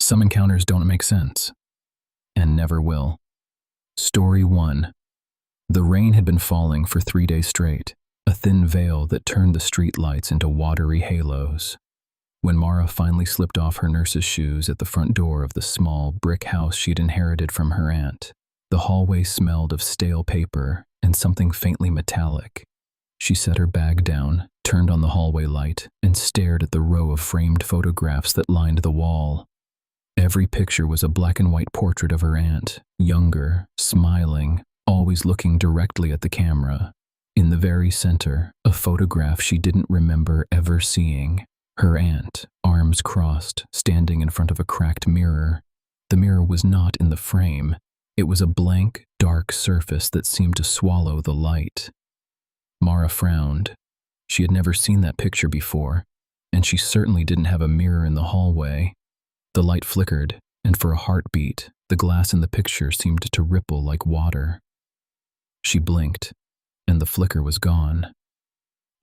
Some encounters don't make sense, and never will. Story 1. The rain had been falling for 3 days straight, a thin veil that turned the street lights into watery halos. When Mara finally slipped off her nurse's shoes at the front door of the small brick house she'd inherited from her aunt, the hallway smelled of stale paper and something faintly metallic. She set her bag down, turned on the hallway light, and stared at the row of framed photographs that lined the wall. Every picture was a black and white portrait of her aunt, younger, smiling, always looking directly at the camera. In the very center, a photograph she didn't remember ever seeing. Her aunt, arms crossed, standing in front of a cracked mirror. The mirror was not in the frame. It was a blank, dark surface that seemed to swallow the light. Mara frowned. She had never seen that picture before, and she certainly didn't have a mirror in the hallway. The light flickered, and for a heartbeat, the glass in the picture seemed to ripple like water. She blinked, and the flicker was gone.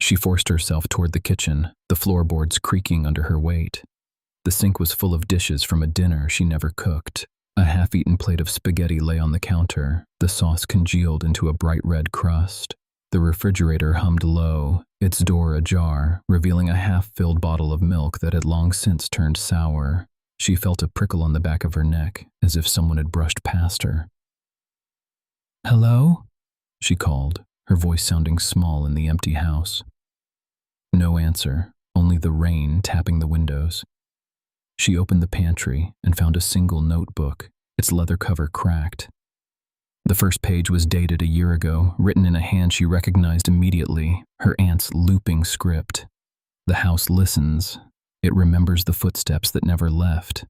She forced herself toward the kitchen, the floorboards creaking under her weight. The sink was full of dishes from a dinner she never cooked. A half-eaten plate of spaghetti lay on the counter, the sauce congealed into a bright red crust. The refrigerator hummed low, its door ajar, revealing a half-filled bottle of milk that had long since turned sour. She felt a prickle on the back of her neck, as if someone had brushed past her. "Hello?" she called, her voice sounding small in the empty house. No answer, only the rain tapping the windows. She opened the pantry and found a single notebook, its leather cover cracked. The first page was dated a year ago, written in a hand she recognized immediately, her aunt's looping script. "The house listens. It remembers the footsteps that never left.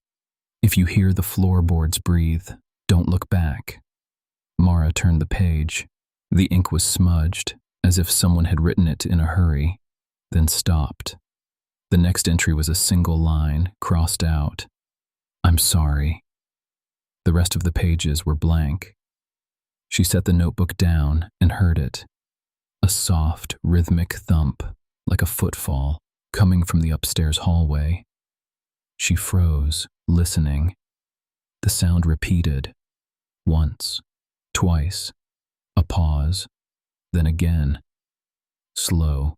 If you hear the floorboards breathe, don't look back." Mara turned the page. The ink was smudged, as if someone had written it in a hurry, then stopped. The next entry was a single line, crossed out. "I'm sorry." The rest of the pages were blank. She set the notebook down and heard it. A soft, rhythmic thump, like a footfall, coming from the upstairs hallway. She froze, listening. The sound repeated. Once, twice, a pause, then again. Slow,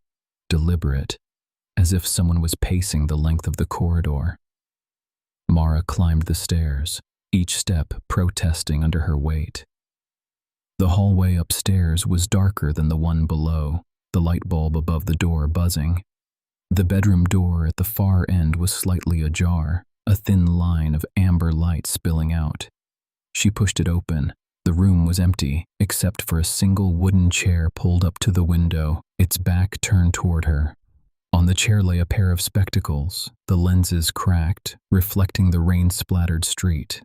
deliberate, as if someone was pacing the length of the corridor. Mara climbed the stairs, each step protesting under her weight. The hallway upstairs was darker than the one below, the light bulb above the door buzzing. The bedroom door at the far end was slightly ajar, a thin line of amber light spilling out. She pushed it open. The room was empty, except for a single wooden chair pulled up to the window, its back turned toward her. On the chair lay a pair of spectacles, the lenses cracked, reflecting the rain-splattered street.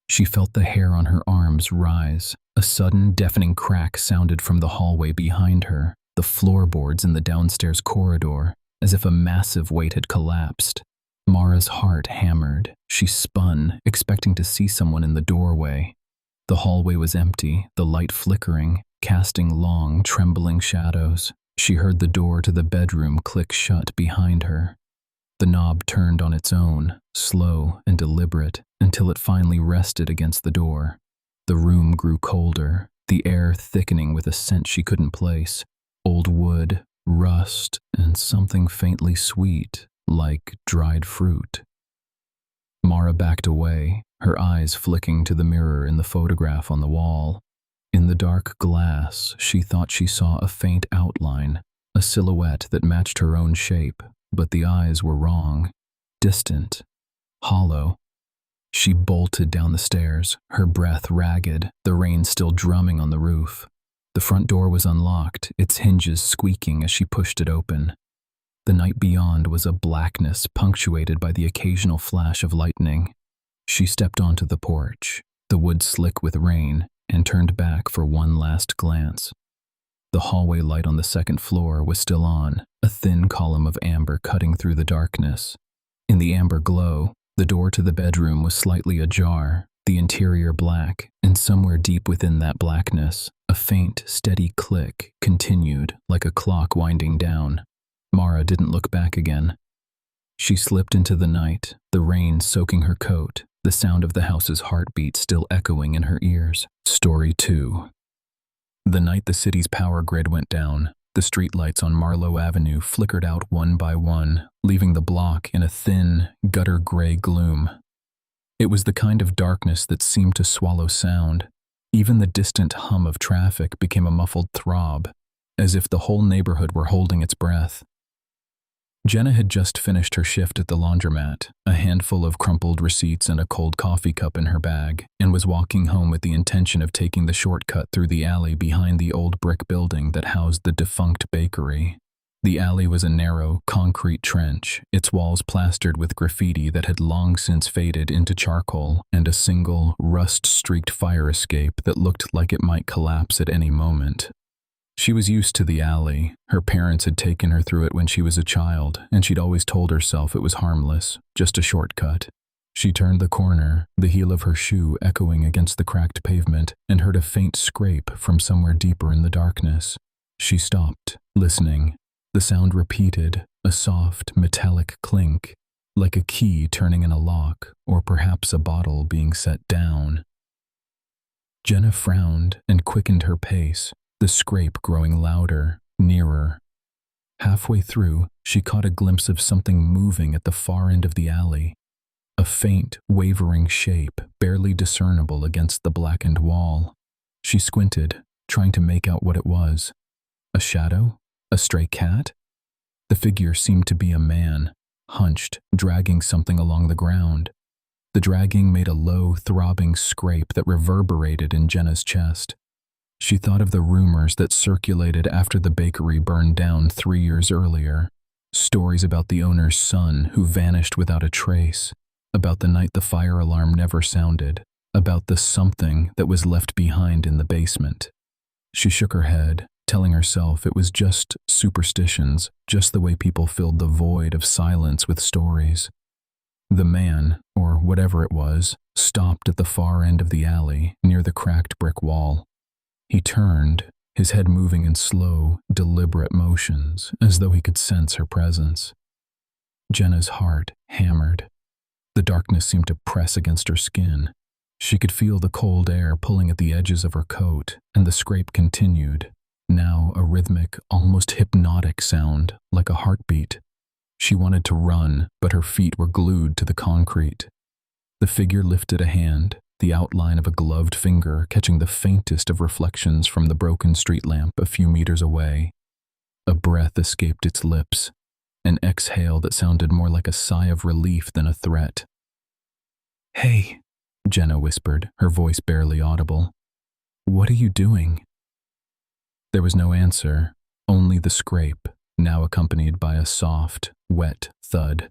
She felt the hair on her arms rise. A sudden, deafening crack sounded from the hallway behind her, the floorboards in the downstairs corridor, as if a massive weight had collapsed. Mara's heart hammered. She spun, expecting to see someone in the doorway. The hallway was empty, the light flickering, casting long, trembling shadows. She heard the door to the bedroom click shut behind her. The knob turned on its own, slow and deliberate, until it finally rested against the door. The room grew colder, the air thickening with a scent she couldn't place. Old wood, rust, and something faintly sweet, like dried fruit. Mara backed away, her eyes flicking to the mirror in the photograph on the wall. In the dark glass, she thought she saw a faint outline, a silhouette that matched her own shape, but the eyes were wrong, distant, hollow. She bolted down the stairs, her breath ragged, the rain still drumming on the roof. The front door was unlocked, its hinges squeaking as she pushed it open. The night beyond was a blackness punctuated by the occasional flash of lightning. She stepped onto the porch, the wood slick with rain, and turned back for one last glance. The hallway light on the second floor was still on, a thin column of amber cutting through the darkness. In the amber glow, the door to the bedroom was slightly ajar, the interior black, and somewhere deep within that blackness, a faint, steady click continued like a clock winding down. Mara didn't look back again. She slipped into the night, the rain soaking her coat, the the sound of the house's heartbeat still echoing in her ears. Story 2. The night the city's power grid went down, the streetlights on Marlowe Avenue flickered out one by one, leaving the block in a thin, gutter-gray gloom. It was the kind of darkness that seemed to swallow sound. Even the distant hum of traffic became a muffled throb, as if the whole neighborhood were holding its breath. Jenna had just finished her shift at the laundromat, a handful of crumpled receipts and a cold coffee cup in her bag, and was walking home with the intention of taking the shortcut through the alley behind the old brick building that housed the defunct bakery. The alley was a narrow, concrete trench, its walls plastered with graffiti that had long since faded into charcoal, and a single, rust-streaked fire escape that looked like it might collapse at any moment. She was used to the alley. Her parents had taken her through it when she was a child, and she'd always told herself it was harmless, just a shortcut. She turned the corner, the heel of her shoe echoing against the cracked pavement, and heard a faint scrape from somewhere deeper in the darkness. She stopped, listening. The sound repeated, a soft, metallic clink, like a key turning in a lock, or perhaps a bottle being set down. Jenna frowned and quickened her pace, the scrape growing louder, nearer. Halfway through, she caught a glimpse of something moving at the far end of the alley. A faint, wavering shape, barely discernible against the blackened wall. She squinted, trying to make out what it was. A shadow? A stray cat? The figure seemed to be a man, hunched, dragging something along the ground. The dragging made a low, throbbing scrape that reverberated in Jenna's chest. She thought of the rumors that circulated after the bakery burned down 3 years earlier. Stories about the owner's son who vanished without a trace, about the night the fire alarm never sounded, about the something that was left behind in the basement. She shook her head, telling herself it was just superstitions, just the way people filled the void of silence with stories. The man, or whatever it was, stopped at the far end of the alley, near the cracked brick wall. He turned, his head moving in slow, deliberate motions, as though he could sense her presence. Jenna's heart hammered. The darkness seemed to press against her skin. She could feel the cold air pulling at the edges of her coat, and the scrape continued, now a rhythmic, almost hypnotic sound, like a heartbeat. She wanted to run, but her feet were glued to the concrete. The figure lifted a hand, the outline of a gloved finger catching the faintest of reflections from the broken street lamp a few meters away. A breath escaped its lips, an exhale that sounded more like a sigh of relief than a threat. "Hey," Jenna whispered, her voice barely audible. "What are you doing?" There was no answer, only the scrape, now accompanied by a soft, wet thud.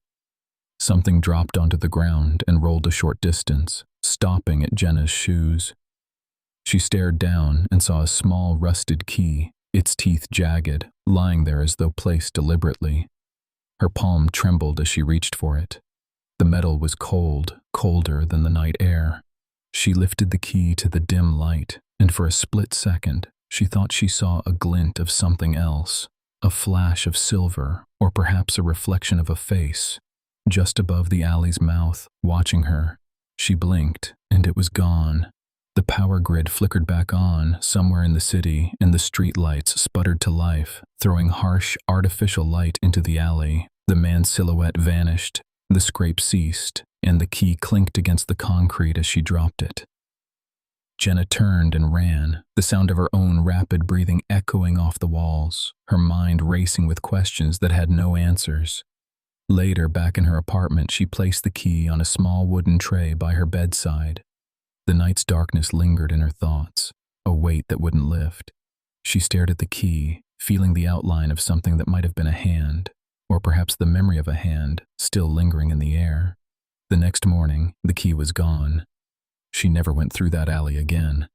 Something dropped onto the ground and rolled a short distance, stopping at Jenna's shoes. She stared down and saw a small rusted key, its teeth jagged, lying there as though placed deliberately. Her palm trembled as she reached for it. The metal was cold, colder than the night air. She lifted the key to the dim light, and for a split second, she thought she saw a glint of something else, a flash of silver, or perhaps a reflection of a face, just above the alley's mouth, watching her. She blinked, and it was gone. The power grid flickered back on somewhere in the city, and the street lights sputtered to life, throwing harsh, artificial light into the alley. The man's silhouette vanished, the scrape ceased, and the key clinked against the concrete as she dropped it. Jenna turned and ran, the sound of her own rapid breathing echoing off the walls, her mind racing with questions that had no answers. Later, back in her apartment, she placed the key on a small wooden tray by her bedside. The night's darkness lingered in her thoughts, a weight that wouldn't lift. She stared at the key, feeling the outline of something that might have been a hand, or perhaps the memory of a hand, still lingering in the air. The next morning, the key was gone. She never went through that alley again.